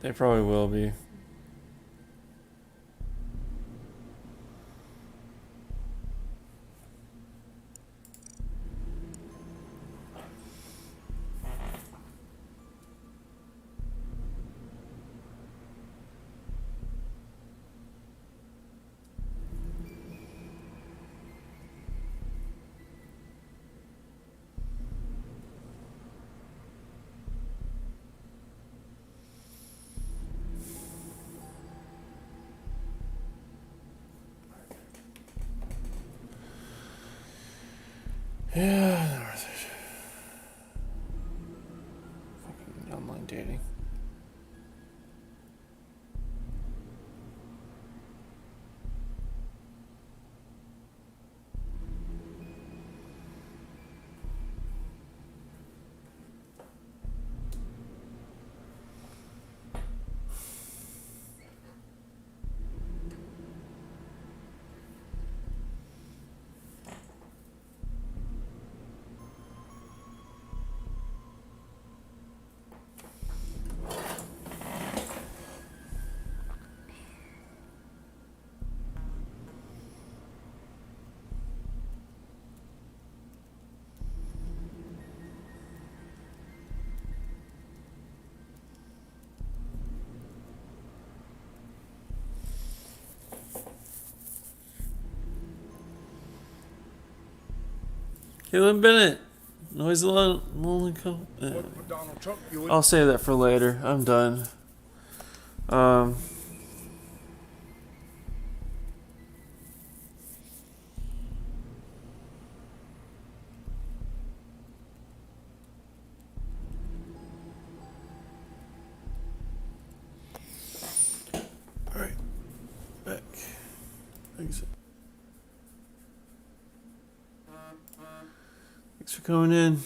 They probably will be. Yeah, not worth it. Fucking online dating. Caitlin Bennett. Noise alone. Lonely couple. What Donald Trump doing? I'll save that for later. I'm done. All right, back. Thanks. Thanks for coming in.